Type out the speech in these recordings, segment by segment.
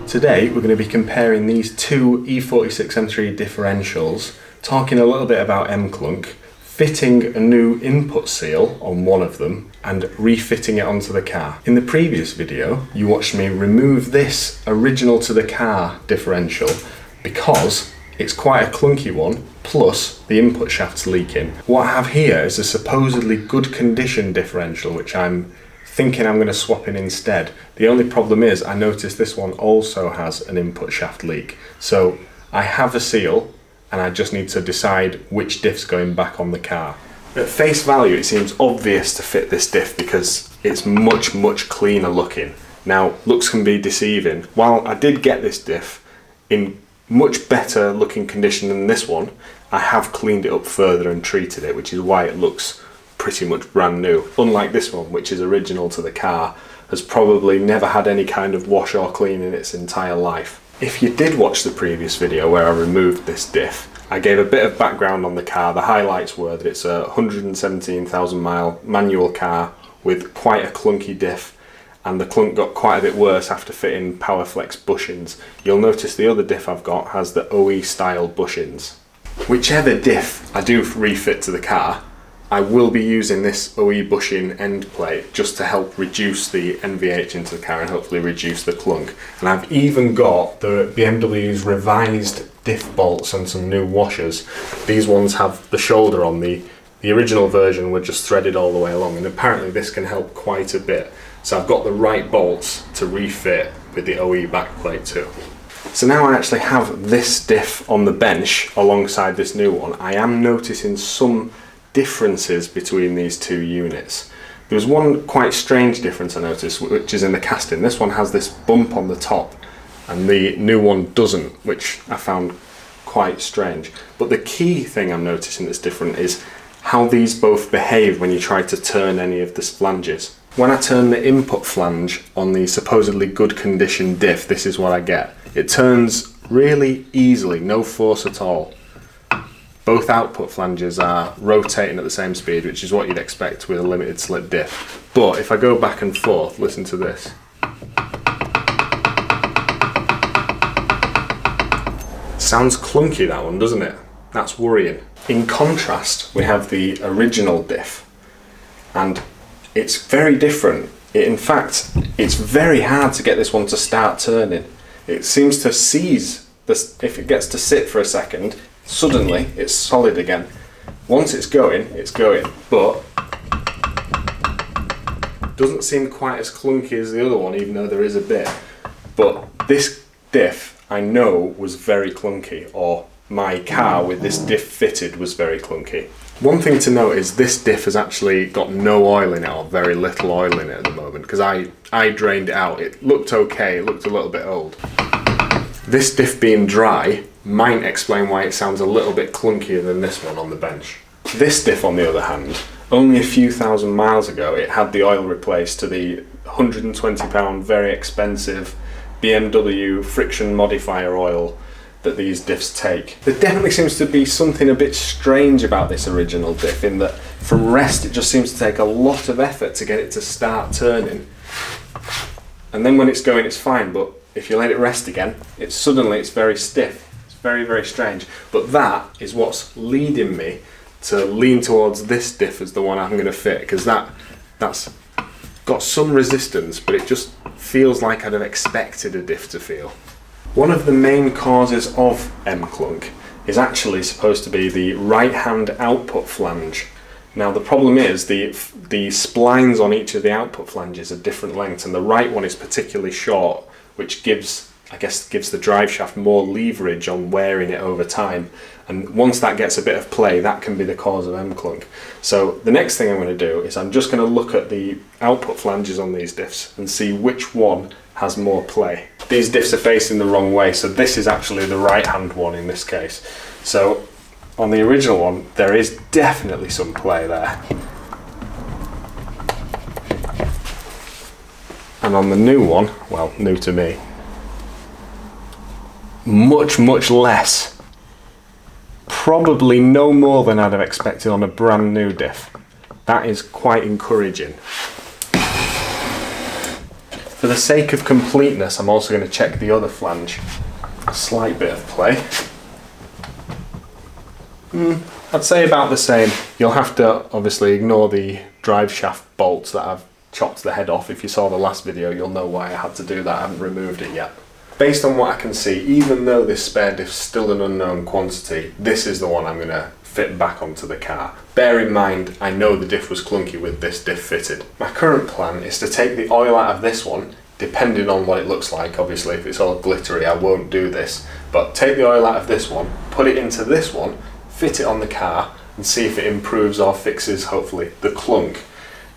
Today we're going to be comparing these two E46 M3 differentials, talking a little bit about M-Clunk, fitting a new input seal on one of them and refitting it onto the car. In the previous video you watched me remove this original to the car differential because it's quite a clunky one, plus the input shaft's leaking. What I have here is a supposedly good condition differential which I'm thinking I'm going to swap in instead. The only problem is I noticed this one also has an input shaft leak. So I have a seal and I just need to decide which diff's going back on the car. At face value it seems obvious to fit this diff because it's much cleaner looking. Now looks can be deceiving. While I did get this diff in much better looking condition than this one, I have cleaned it up further and treated it, which is why it looks pretty much brand new. Unlike this one, which is original to the car, has probably never had any kind of wash or clean in its entire life. If you did watch the previous video where I removed this diff, I gave a bit of background on the car. The highlights were that it's a 117,000 mile manual car with quite a clunky diff, and the clunk got quite a bit worse after fitting PowerFlex bushings. You'll notice the other diff I've got has the OE style bushings. Whichever diff I do refit to the car, I will be using this OE bushing end plate just to help reduce the NVH into the car and hopefully reduce the clunk. And I've even got the BMW's revised diff bolts and some new washers. These ones have the shoulder on. The original version were just threaded all the way along, and apparently this can help quite a bit. So I've got the right bolts to refit with the OE backplate too. So now I actually have this diff on the bench alongside this new one. I am noticing some differences between these two units. There was one quite strange difference I noticed, which is in the casting. This one has this bump on the top and the new one doesn't, which I found quite strange. But the key thing I'm noticing that's different is how these both behave when you try to turn any of the flanges. When I turn the input flange on the supposedly good condition diff, this is what I get. It turns really easily, no force at all. Both output flanges are rotating at the same speed, which is what you'd expect with a limited slip diff. But if I go back and forth, listen to this. Sounds clunky, that one, doesn't it? That's worrying. In contrast, we have the original diff, and it's very different. In fact, it's very hard to get this one to start turning. It seems to seize this. If it gets to sit for a second, suddenly it's solid again. Once it's going, but doesn't seem quite as clunky as the other one, even though there is a bit. But this diff I know was very clunky, or my car with this diff fitted was very clunky. One thing to note is this diff has actually got no oil in it, or very little oil in it at the moment, because I drained it out. It looked okay, it looked a little bit old. This diff being dry might explain why it sounds a little bit clunkier than this one on the bench. This diff, on the other hand, only a few thousand miles ago it had the oil replaced to the £120 very expensive BMW friction modifier oil that these diffs take. There definitely seems to be something a bit strange about this original diff, in that from rest it just seems to take a lot of effort to get it to start turning, and then when it's going it's fine, but if you let it rest again, it's very stiff. It's very strange. But that is what's leading me to lean towards this diff as the one I'm going to fit, because that's got some resistance, but it just feels like I'd have expected a diff to feel. One of the main causes of M-Clunk is actually supposed to be the right hand output flange. Now the problem is the splines on each of the output flanges are different lengths, and the right one is particularly short, which gives the drive shaft more leverage on wearing it over time, and once that gets a bit of play, that can be the cause of M-Clunk. So the next thing I'm going to do is I'm just going to look at the output flanges on these diffs and see which one has more play. These diffs are facing the wrong way, so this is actually the right hand one in this case. So on the original one there is definitely some play there, and on the new one, well, new to me, much less. Probably no more than I'd have expected on a brand new diff. That is quite encouraging. For the sake of completeness, I'm also going to check the other flange. A slight bit of play. I'd say about the same. You'll have to obviously ignore the drive shaft bolts that I've chopped the head off. If you saw the last video, you'll know why I had to do that. I haven't removed it yet. Based on what I can see, even though this spare diff's still an unknown quantity, this is the one I'm going to fit back onto the car. Bear in mind, I know the diff was clunky with this diff fitted. My current plan is to take the oil out of this one, depending on what it looks like. Obviously, if it's all glittery, I won't do this. But take the oil out of this one, put it into this one, fit it on the car, and see if it improves or fixes, hopefully, the clunk.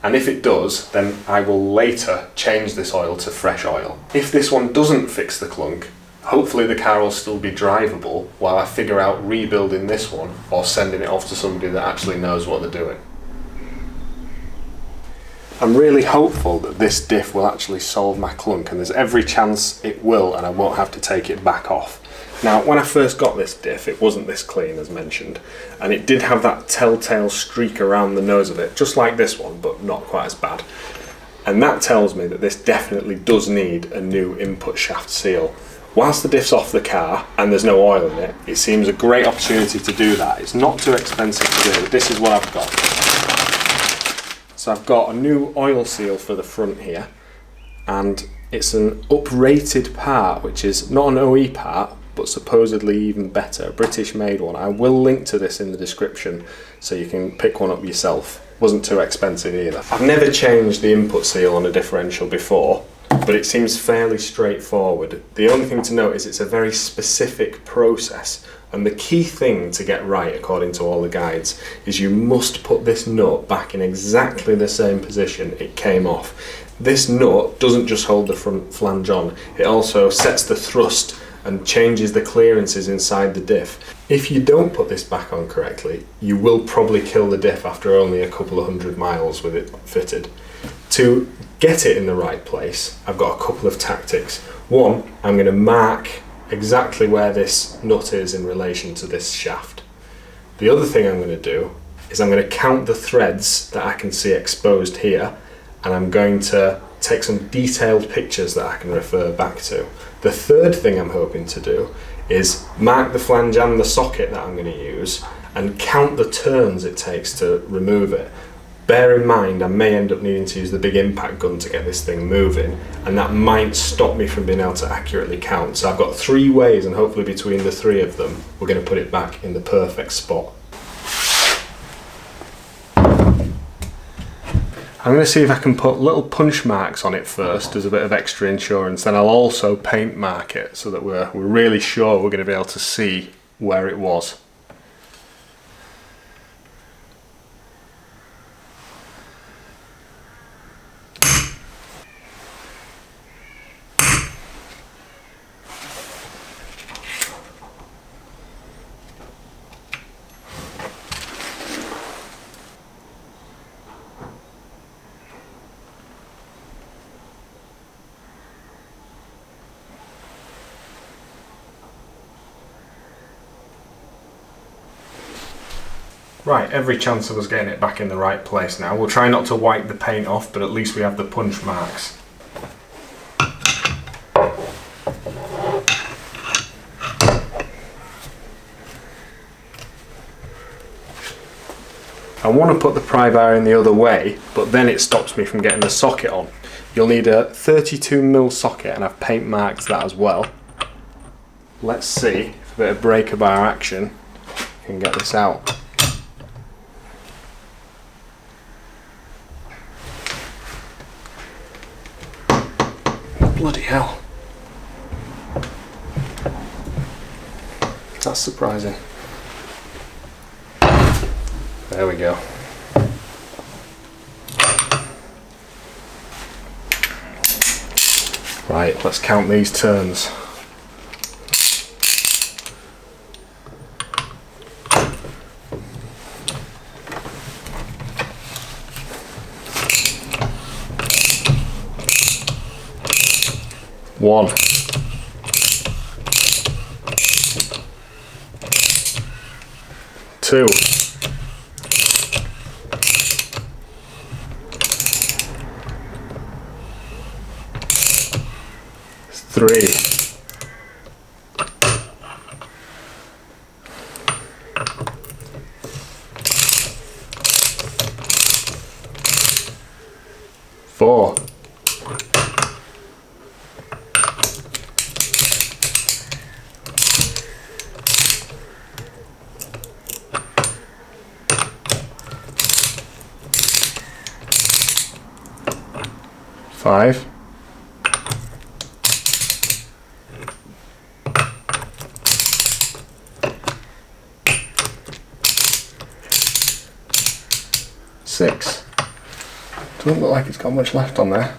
And if it does, then I will later change this oil to fresh oil. If this one doesn't fix the clunk, hopefully the car will still be drivable while I figure out rebuilding this one or sending it off to somebody that actually knows what they're doing. I'm really hopeful that this diff will actually solve my clunk, and there's every chance it will, and I won't have to take it back off. Now, when I first got this diff, it wasn't this clean as mentioned, and it did have that telltale streak around the nose of it, just like this one, but not quite as bad. And that tells me that this definitely does need a new input shaft seal. Whilst the diff's off the car and there's no oil in it, it seems a great opportunity to do that. It's not too expensive to do. This is what I've got. So I've got a new oil seal for the front here, and it's an uprated part, which is not an OE part, but supposedly even better, a British made one. I will link to this in the description so you can pick one up yourself. Wasn't too expensive either. I've never changed the input seal on a differential before, but it seems fairly straightforward. The only thing to note is it's a very specific process, and the key thing to get right, according to all the guides, is you must put this nut back in exactly the same position it came off. This nut doesn't just hold the front flange on, it also sets the thrust and changes the clearances inside the diff. If you don't put this back on correctly, you will probably kill the diff after only a couple of 100 miles with it fitted. To get it in the right place, I've got a couple of tactics. One, I'm going to mark exactly where this nut is in relation to this shaft. The other thing I'm going to do is I'm going to count the threads that I can see exposed here, and I'm going to take some detailed pictures that I can refer back to. The third thing I'm hoping to do is mark the flange and the socket that I'm going to use and count the turns it takes to remove it. Bear in mind, I may end up needing to use the big impact gun to get this thing moving, and that might stop me from being able to accurately count. So I've got 3 ways, and hopefully between the 3 of them, we're going to put it back in the perfect spot. I'm going to see if I can put little punch marks on it first as a bit of extra insurance, then I'll also paint mark it so that we're really sure we're going to be able to see where it was. Right, every chance of us getting it back in the right place now. We'll try not to wipe the paint off, but at least we have the punch marks. I want to put the pry bar in the other way, but then it stops me from getting the socket on. You'll need a 32mm socket, and I've paint marked that as well. Let's see if a bit of breaker bar action can get this out. Bloody hell. That's surprising. There we go. Right, let's count these turns. One. Two. 3, 4, 5, 6. Doesn't look like it's got much left on there.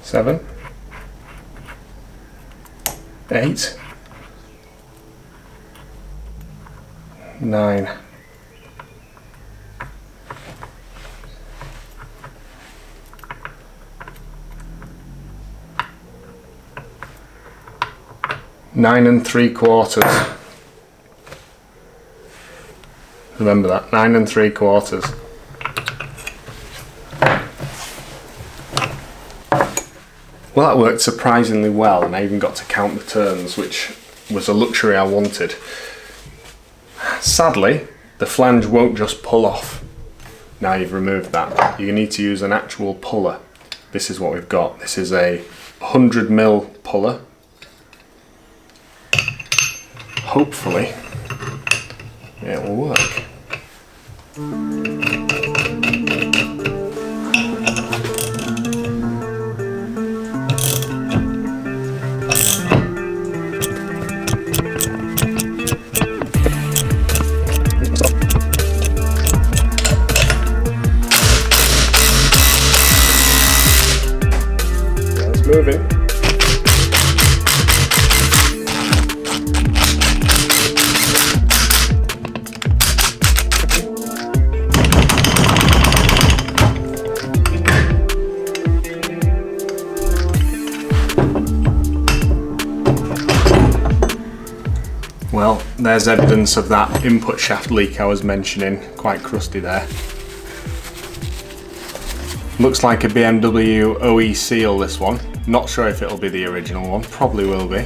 7, 8, 9, 9 3/4. Remember that, 9 3/4. Well, that worked surprisingly well, and I even got to count the turns, which was a luxury I wanted. Sadly, the flange won't just pull off now you've removed that. You need to use an actual puller. This is what we've got. This is a 100mm puller. Hopefully it will work. Yeah, it's moving. Well, there's evidence of that input shaft leak I was mentioning, quite crusty there. Looks like a BMW OE seal, this one. Not sure if it'll be the original one, probably will be.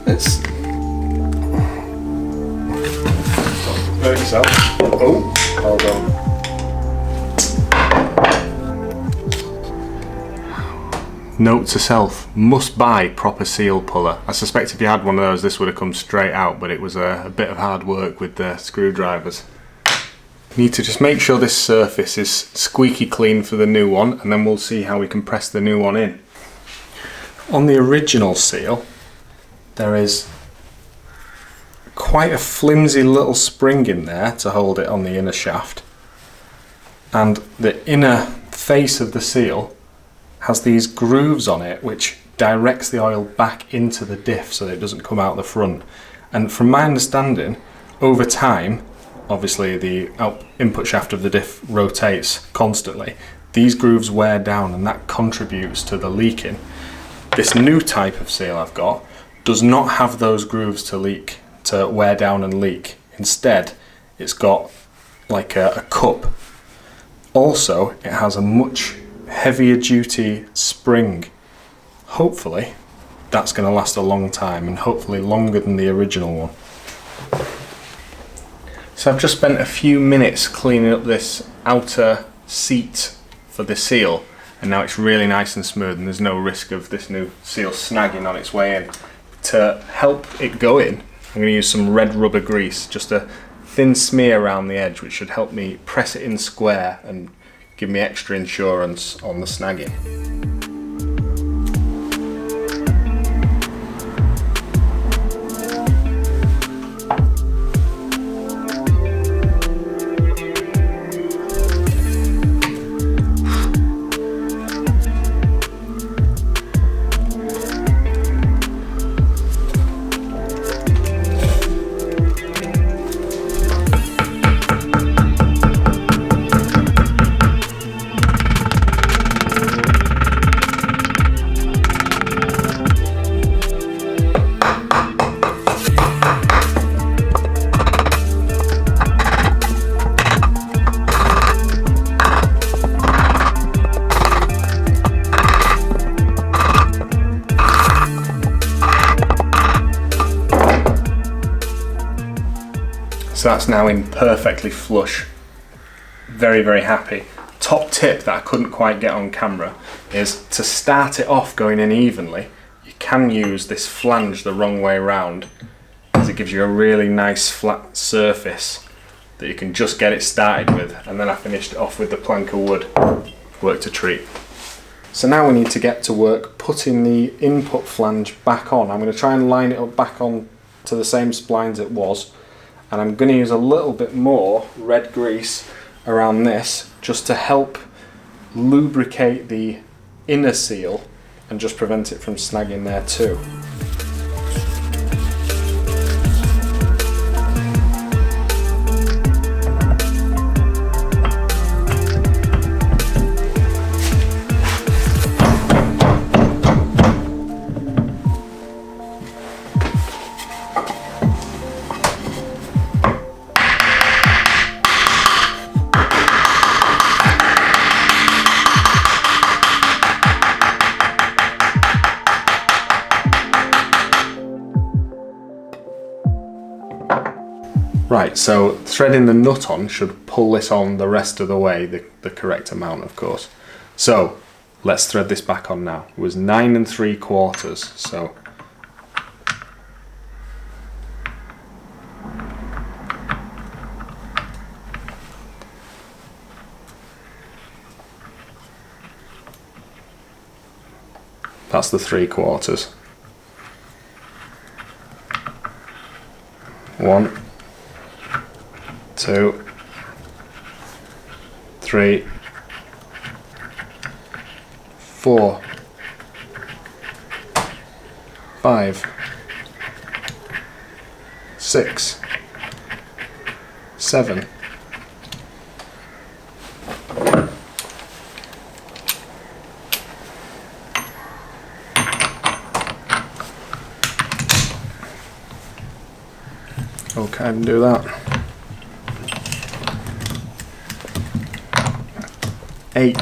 Let's hurt yourself. Oh, hold on. Note to self, must buy proper seal puller. I suspect if you had one of those this would have come straight out, but it was a bit of hard work with the screwdrivers. Need to just make sure this surface is squeaky clean for the new one, and then we'll see how we can press the new one in. On the original seal, there is quite a flimsy little spring in there to hold it on the inner shaft, and the inner face of the seal has these grooves on it which directs the oil back into the diff so that it doesn't come out the front. And from my understanding, over time, obviously the input shaft of the diff rotates constantly, these grooves wear down and that contributes to the leaking. This new type of seal I've got does not have those grooves to wear down and leak. Instead, it's got like a cup. Also, it has a much heavier duty spring. Hopefully, that's going to last a long time, and hopefully longer than the original one. So I've just spent a few minutes cleaning up this outer seat for the seal, and now it's really nice and smooth, and there's no risk of this new seal snagging on its way in. To help it go in, I'm going to use some red rubber grease, just a thin smear around the edge, which should help me press it in square and give me extra insurance on the snagging. So that's now in perfectly flush. Very, very happy. Top tip that I couldn't quite get on camera is to start it off going in evenly. You can use this flange the wrong way around, as it gives you a really nice flat surface that you can just get it started with, and then I finished it off with the plank of wood. Worked a treat. So now we need to get to work putting the input flange back on. I'm going to try and line it up back on to the same splines it was, and I'm going to use a little bit more red grease around this just to help lubricate the inner seal and just prevent it from snagging there too. Right, so threading the nut on should pull this on the rest of the way, the correct amount of course. So let's thread this back on now. It was 9 3/4, so that's the 3/4. 1, 2, 3, 4, 5, 6, 7. Okay, I can do that. 8.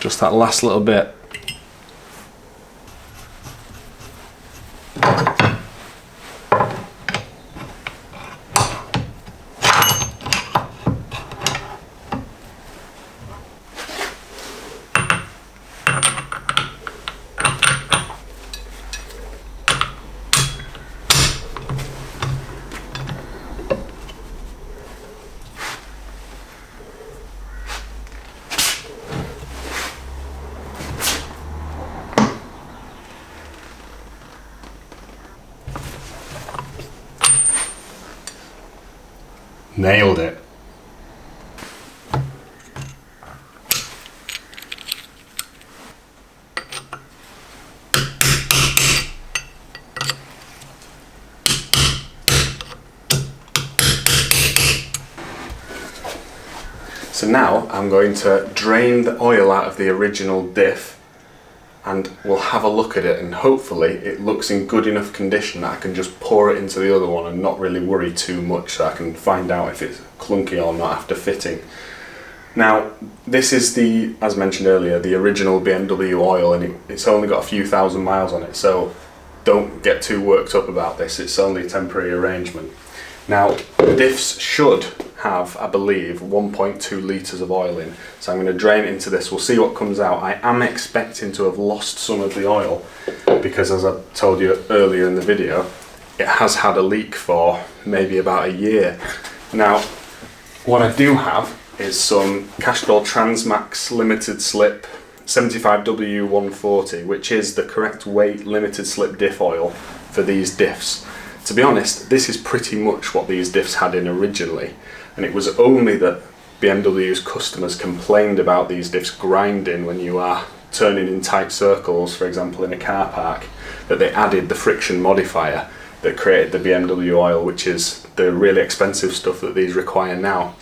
Just that last little bit. Nailed it. So now I'm going to drain the oil out of the original diff, and we'll have a look at it, and hopefully it looks in good enough condition that I can just pour it into the other one and not really worry too much, so I can find out if it's clunky or not after fitting. Now this is the, as mentioned earlier, the original BMW oil, and it's only got a few thousand miles on it, so don't get too worked up about this, it's only a temporary arrangement. Now, the diffs should have, I believe, 1.2 litres of oil in. So I'm going to drain it into this. We'll see what comes out. I am expecting to have lost some of the oil because, as I told you earlier in the video, it has had a leak for maybe about a year. Now, what I do have is some Castrol Transmax limited slip 75W140, which is the correct weight limited slip diff oil for these diffs. To be honest, this is pretty much what these diffs had in originally, and it was only that BMW's customers complained about these diffs grinding when you are turning in tight circles, for example in a car park, that they added the friction modifier that created the BMW oil, which is the really expensive stuff that these require now.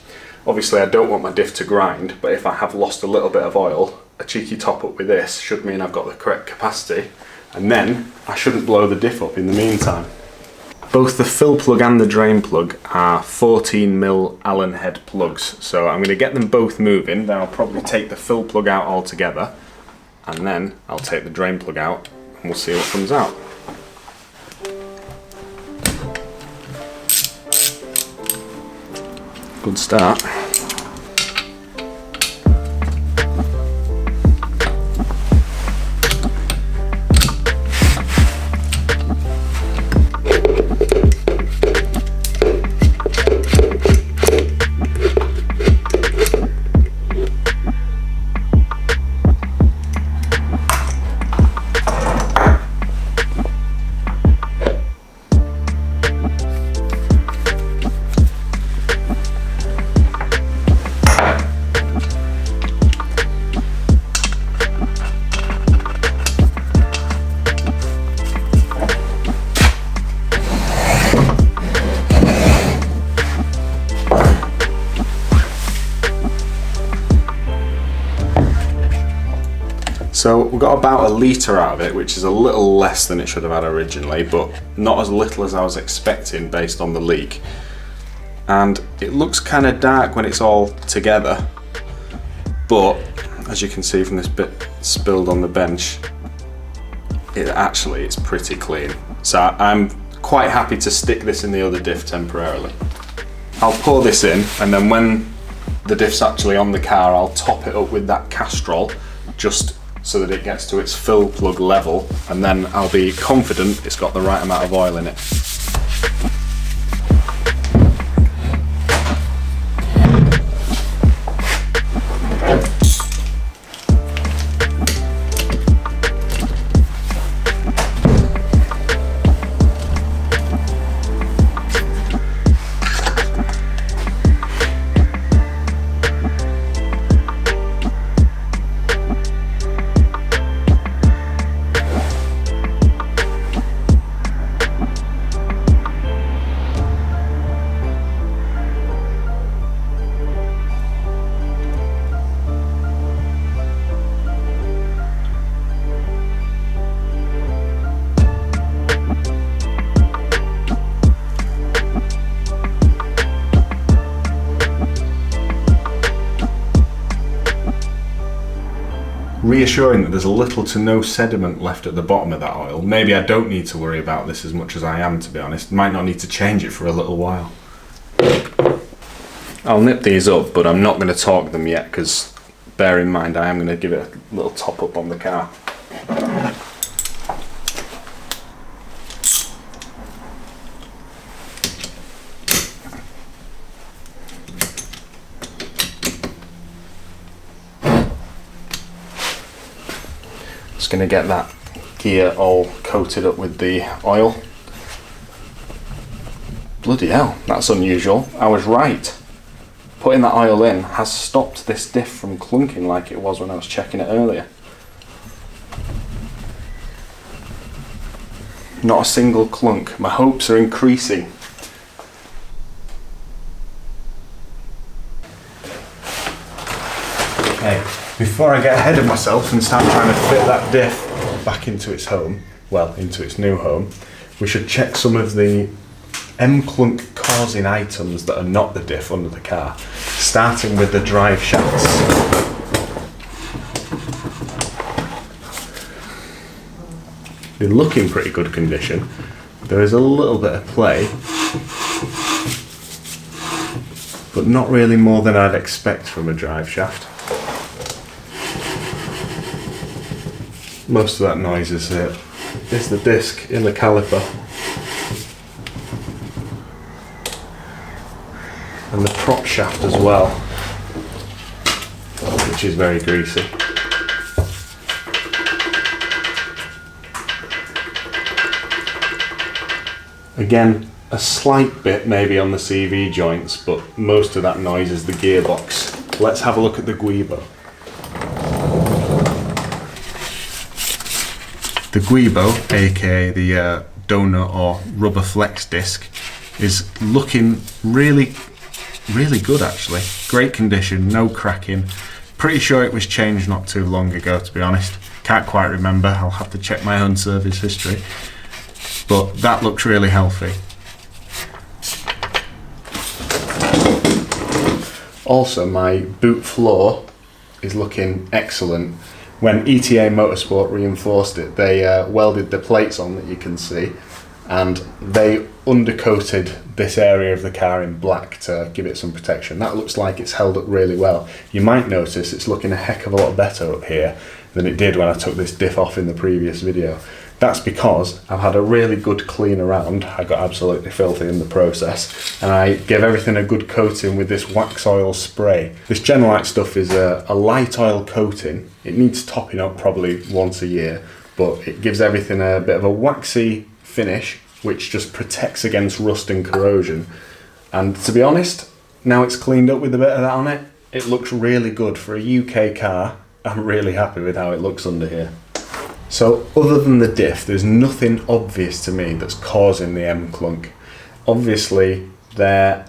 Obviously I don't want my diff to grind, but if I have lost a little bit of oil, a cheeky top up with this should mean I've got the correct capacity, and then I shouldn't blow the diff up in the meantime. Both the fill plug and the drain plug are 14mm Allen head plugs, so I'm going to get them both moving. Then I'll probably take the fill plug out altogether, and then I'll take the drain plug out and we'll see what comes out. Good start. So we got about 1 litre out of it, which is a little less than it should have had originally, but not as little as I was expecting based on the leak. And it looks kind of dark when it's all together, but as you can see from this bit spilled on the bench, it's pretty clean. So I'm quite happy to stick this in the other diff temporarily. I'll pour this in, and then when the diff's actually on the car, I'll top it up with that Castrol, just so that it gets to its fill plug level, and then I'll be confident it's got the right amount of oil in it. Reassuring that there's a little to no sediment left at the bottom of that oil. Maybe I don't need to worry about this as much as I am, to be honest. Might not need to change it for a little while. I'll nip these up, but I'm not going to torque them yet, because bear in mind I am going to give it a little top up on the car. Just going to get that gear all coated up with the oil. Bloody hell, that's unusual. I was right. Putting that oil in has stopped this diff from clunking like it was when I was checking it earlier. Not a single clunk. My hopes are increasing. Okay, before I get ahead of myself and start trying to fit that diff back into its home, well, into its new home, we should check some of the M-Clunk causing items that are not the diff under the car, starting with the drive shafts. They look in pretty good condition. There is a little bit of play but not really more than I'd expect from a drive shaft. Most of that noise is the disc in the caliper. And the prop shaft as well, which is very greasy. Again, a slight bit maybe on the CV joints, but most of that noise is the gearbox. Let's have a look at the Guibo. The Guibo, aka the donut or rubber flex disc, is looking really good actually. Great condition, no cracking. Pretty sure it was changed not too long ago, to be honest. Can't quite remember, I'll have to check my own service history. But that looks really healthy. Also, my boot floor is looking excellent. When ETA Motorsport reinforced it, they welded the plates on that you can see, and they undercoated this area of the car in black to give it some protection. That looks like it's held up really well. You might notice it's looking a heck of a lot better up here than it did when I took this diff off in the previous video. That's because I've had a really good clean around. I got absolutely filthy in the process, and I gave everything a good coating with this wax oil spray. This Genelite stuff is a light oil coating. It needs topping up probably once a year, but it gives everything a bit of a waxy finish, which just protects against rust and corrosion. And to be honest, now it's cleaned up with a bit of that on it, it looks really good for a UK car. I'm really happy with how it looks under here. So other than the diff, there's nothing obvious to me that's causing the M-Clunk. Obviously, there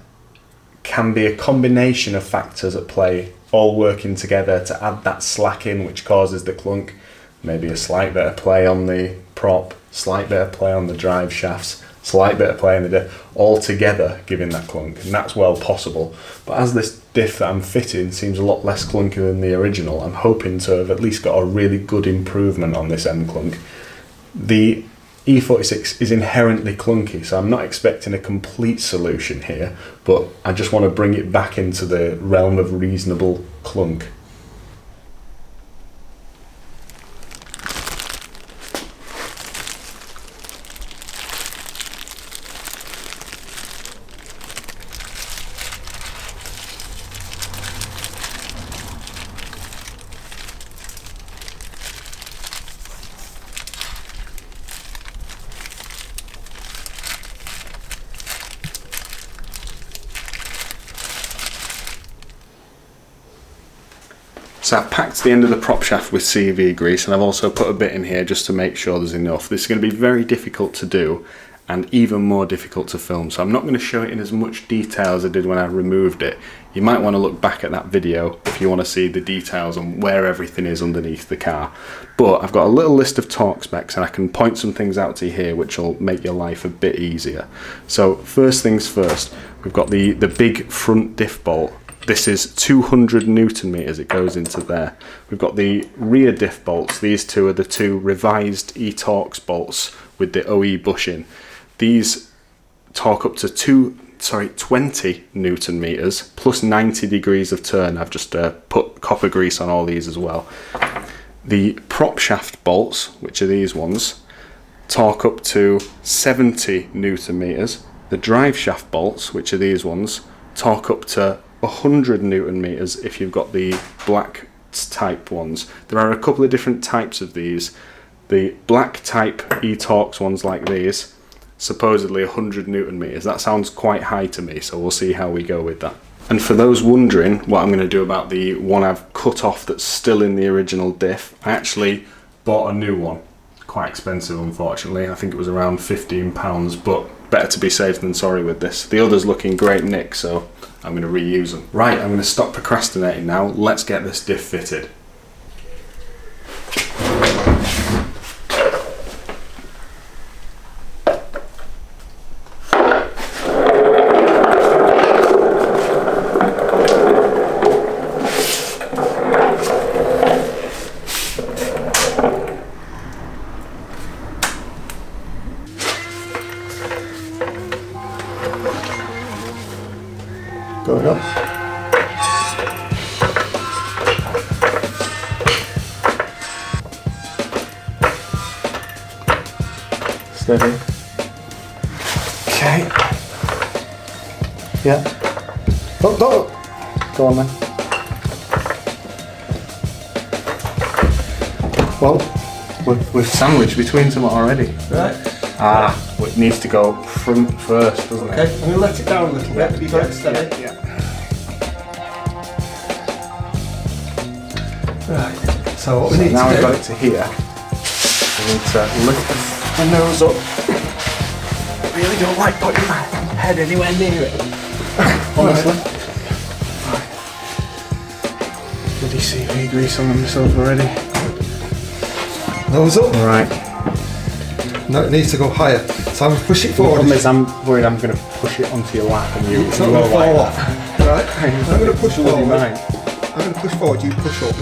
can be a combination of factors at play, all working together to add that slack in which causes the clunk. Maybe a slight bit of play on the prop, slight bit of play on the drive shafts, slight bit of play in the diff, all together giving that clunk, and that's well possible. But as this diff that I'm fitting seems a lot less clunky than the original, I'm hoping to have at least got a really good improvement on this M-Clunk. The E46 is inherently clunky, so I'm not expecting a complete solution here, but I just want to bring it back into the realm of reasonable clunk. So I've packed the end of the prop shaft with CV grease, and I've also put a bit in here just to make sure there's enough. This is going to be very difficult to do and even more difficult to film, so I'm not going to show it in as much detail as I did when I removed it. You might want to look back at that video if you want to see the details on where everything is underneath the car. But I've got a little list of torque specs, and I can point some things out to you here which will make your life a bit easier. So first things first, we've got the big front diff bolt. This is 200 Newton meters, it goes into there. We've got the rear diff bolts. These two are the two revised E-Torx bolts with the OE bushing. These torque up to 20 Newton meters plus 90 degrees of turn. I've just put copper grease on all these as well. The prop shaft bolts, which are these ones, torque up to 70 Newton meters. The drive shaft bolts, which are these ones, torque up to 100 Newton meters if you've got the black type ones. There are a couple of different types of these. The black type E-Torx ones like these, supposedly 100 Newton meters. That sounds quite high to me, so we'll see how we go with that. And for those wondering what I'm going to do about the one I've cut off that's still in the original diff, I actually bought a new one. Quite expensive, unfortunately. I think it was around £15, but better to be safe than sorry with this. The other's looking great nick, so I'm going to reuse them. Right, I'm going to stop procrastinating now. Let's get this diff fitted. Going off. Steady. Okay. Yeah. Oh, oh. Go on then. Well, we've sandwiched between them already. Right. Ah, well, it needs to go front first, doesn't it? Okay, I'm going to let it down a little bit. Have you got it steady? Yeah. Right. So what we need Now to we've do... got it to here. We need to lift the nose up. I really don't like putting my head anywhere near it. Honestly. Bloody CV grease on myself already. Nose up. Right. No, it needs to go higher. So I'm going to push it The forward. problem is I'm worried I'm going to push it onto your lap and you It's not will going to fall like off. that. Right. I'm going to push Bloody forward. mine. I'm going to push forward, you push up.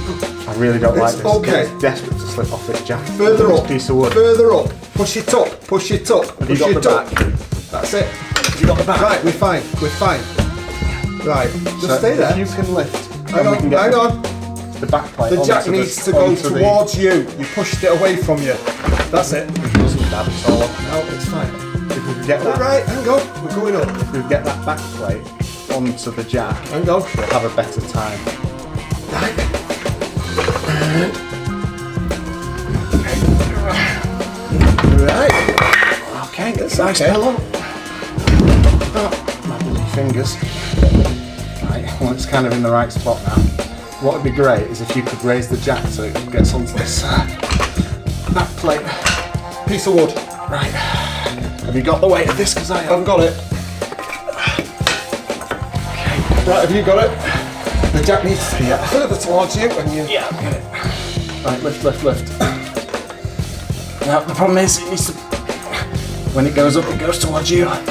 I really don't like It's this. okay. I'm desperate to slip off this jack. Further This up. piece of wood. Further up. Push it up. Push it up. Have you Push got it the up. back? That's it. Have you got the back? Right, we're fine. We're fine. Right. Just So stay there. If you can lift, Hang then we on, can get hang on. the back plate. The jack onto needs to go onto the- towards you. You pushed it away from you. That's it. It doesn't, Dad, it's all up. No, it's fine. If we can get that, Right, hang on. We're going up. if we can get that back plate onto the jack, Hang on. we'll have a better time. Right. Right. Okay, It's nice okay. pillow. Oh, my bloody fingers. Right, well, it's kind of in the right spot now. What would be great is if you could raise the jack so it gets onto this back plate. Piece of wood. Right. Have you got the weight of this? Because I I've got it. Right, have you got it? The jack needs to be further towards you and you... Yeah, I've got it. Right, lift, lift, lift. Now, the problem is it needs to... When it goes up, it goes towards you. Right.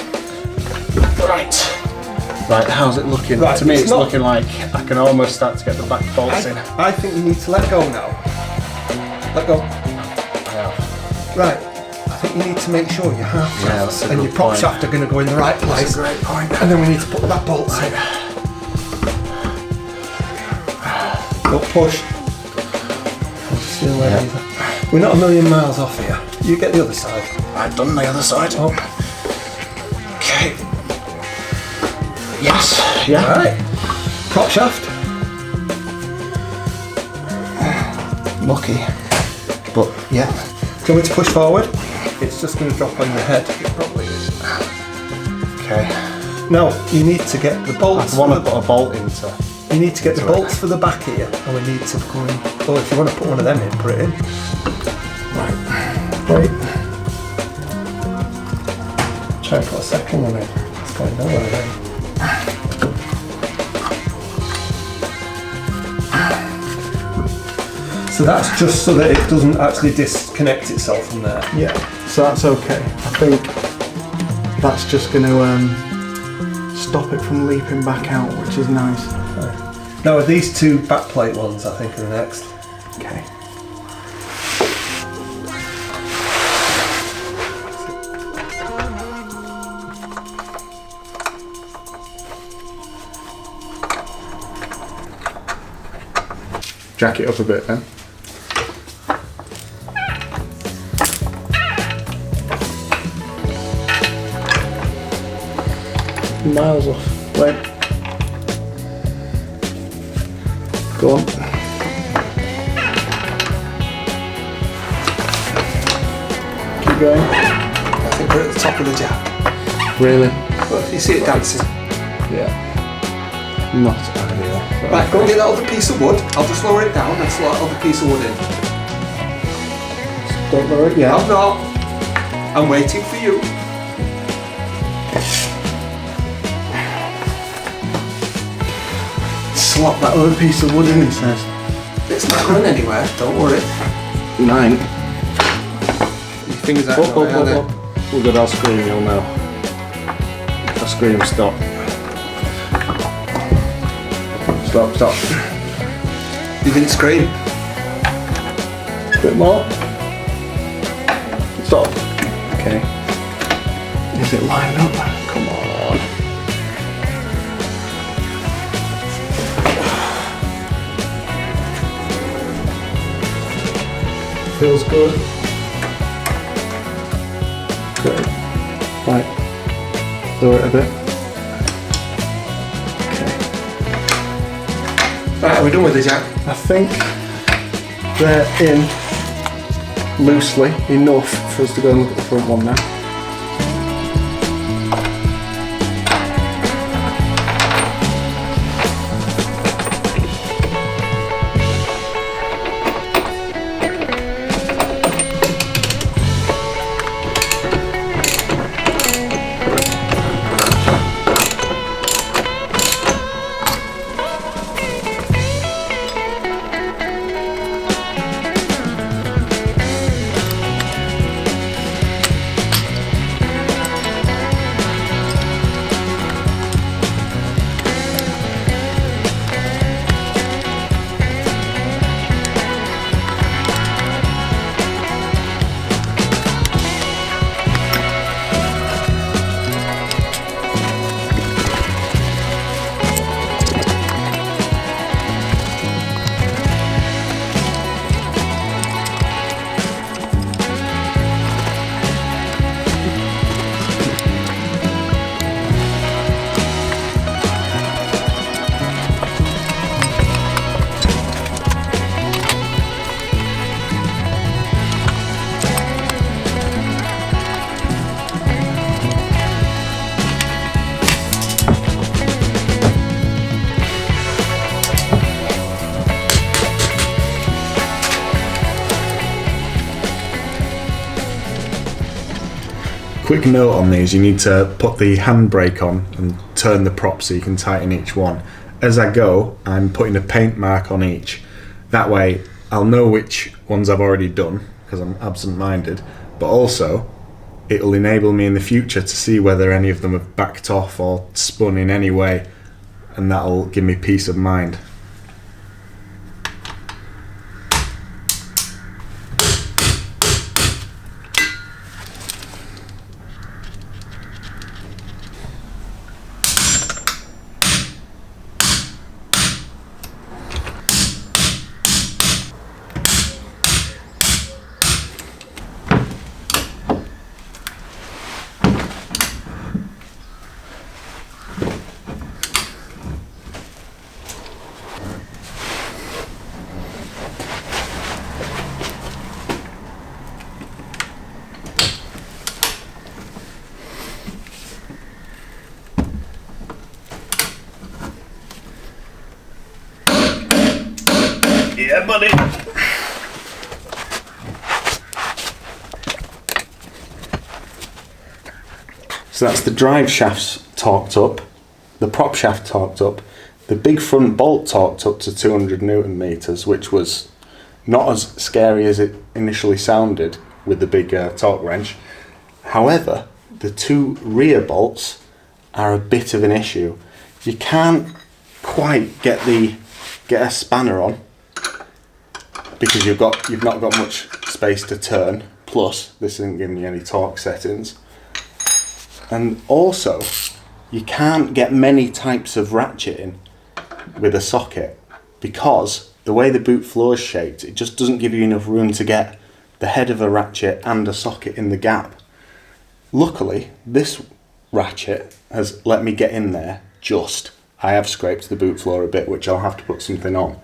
Right, how's it looking? Right, to me, it's it's not- looking like I can almost start to get the back bolts in. I think you need to let go now. Let go. Right. I think you need to make sure your half Yeah, shaft that's a and good your prop point. shaft are going to go in the right place. That's a great point. And then we need to put the back bolts in. Don't push. We're not a million miles off here. You get the other side. I've done the other side. Oh. Okay. Yes. Yeah. Right. Prop shaft. Lucky. But Yeah. Do you want me to push forward? It's just going to drop on your head. It probably is. okay. No, you need to get the bolts. I want to put a bolt into. You need to get the Sorry. bolts for the back here, and we need to go in. Well, if you want to put one of them in, put it in. Right. Right. Try and put a second one in. It's going nowhere then. So that's just so that it doesn't actually disconnect itself from there. Yeah. So that's okay. I think that's just going to stop it from leaping back out, which is nice. Now these two backplate ones, I think, are the next. Okay. Jack it up a bit then. Miles off. Wait. Go on. Keep going. I think we're at the top of the jack. Really? But if you see it dancing. Yeah. Not ideal. but Right, go and okay. get that other piece of wood. I'll just lower it down and slot that other piece of wood in. Don't lower it yet. I'm not. I'm waiting for you. Slot that other piece of wood in, it says. It's not going anywhere, don't worry. 9. Your fingers out Up, the way, up, aren't up, up. We're good, I'll scream, you'll know. If I scream, stop. Stop, stop. they? You didn't scream. A bit more. Stop. Okay. Is it lined up? Come on. Feels good. lower it a bit. Right, are we done with these, Jack? I think they're in loosely enough for us to go and look at the front one now. Quick note on these, you need to put the handbrake on and turn the prop so you can tighten each one. As I go, I'm putting a paint mark on each. That way I'll know which ones I've already done, because I'm absent-minded, but also it'll enable me in the future to see whether any of them have backed off or spun in any way, and that'll give me peace of mind. Yeah, buddy. So that's the drive shafts torqued up, the prop shaft torqued up, the big front bolt torqued up to 200 Newton meters, which was not as scary as it initially sounded with the big torque wrench. However, the two rear bolts are a bit of an issue. You can't quite get a spanner on because you've not got much space to turn. Plus, this isn't giving you any torque settings. And also, you can't get many types of ratcheting with a socket because the way the boot floor is shaped, it just doesn't give you enough room to get the head of a ratchet and a socket in the gap. Luckily, this ratchet has let me get in there just. I have scraped the boot floor a bit, which I'll have to put something on.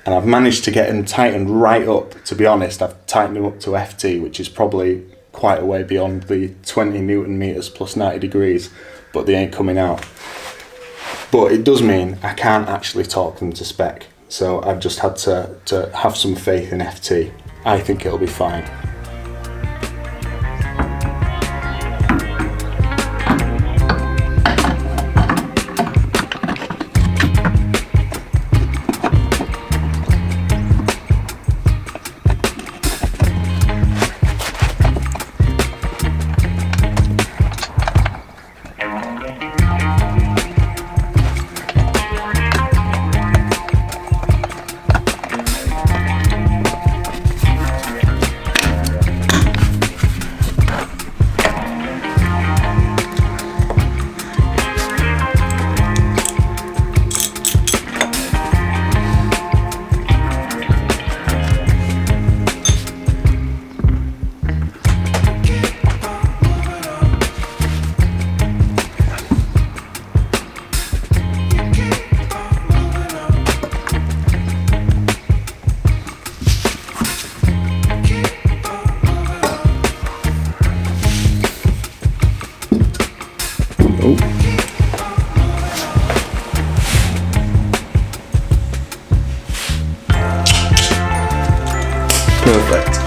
And I've managed to get them tightened right up. To be honest, I've tightened them up to FT, which is probably quite a way beyond the 20 Newton meters plus 90 degrees, but they ain't coming out. But it does mean I can't actually torque them to spec. So I've just had to have some faith in FT. I think it'll be fine. Perfect.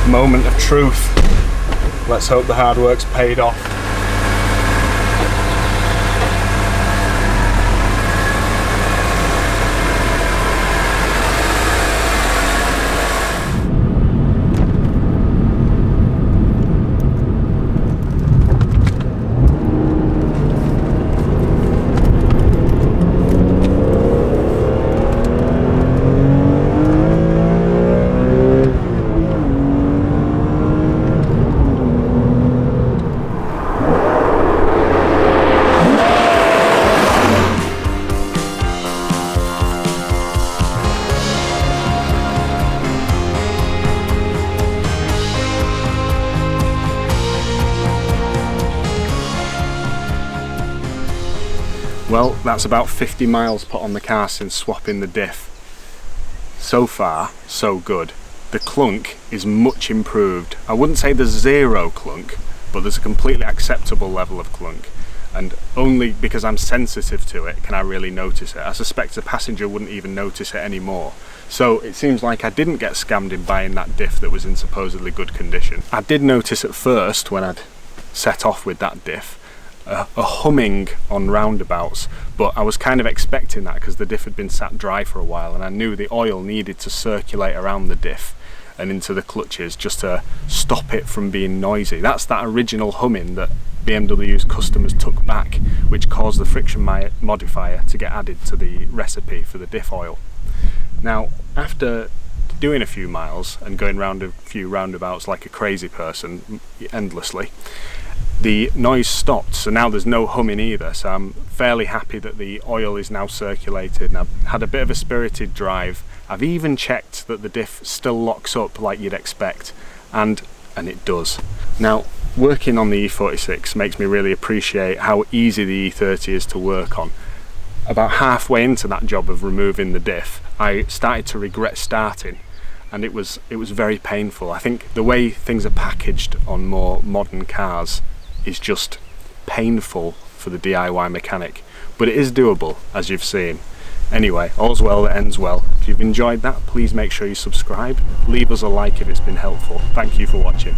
Moment of truth. Let's hope the hard work's paid off. Well, that's about 50 miles put on the car since swapping the diff. So far, so good. The clunk is much improved. I wouldn't say there's zero clunk, but there's a completely acceptable level of clunk. And only because I'm sensitive to it can I really notice it. I suspect a passenger wouldn't even notice it anymore. So it seems like I didn't get scammed in buying that diff that was in supposedly good condition. I did notice at first when I'd set off with that diff a humming on roundabouts, but I was kind of expecting that because the diff had been sat dry for a while and I knew the oil needed to circulate around the diff and into the clutches just to stop it from being noisy. That's that original humming that BMW's customers took back, which caused the friction modifier to get added to the recipe for the diff oil. Now, after doing a few miles and going round a few roundabouts like a crazy person endlessly, the noise stopped, so now there's no humming either, so I'm fairly happy that the oil is now circulated, and I've had a bit of a spirited drive. I've even checked that the diff still locks up like you'd expect, and it does. Now, working on the E46 makes me really appreciate how easy the E30 is to work on. About halfway into that job of removing the diff, I started to regret starting, and it was very painful. I think the way things are packaged on more modern cars is just painful for the DIY mechanic, but it is doable, as you've seen. Anyway, all's well that ends well. If you've enjoyed that, please make sure you subscribe, leave us a like if it's been helpful. Thank you for watching.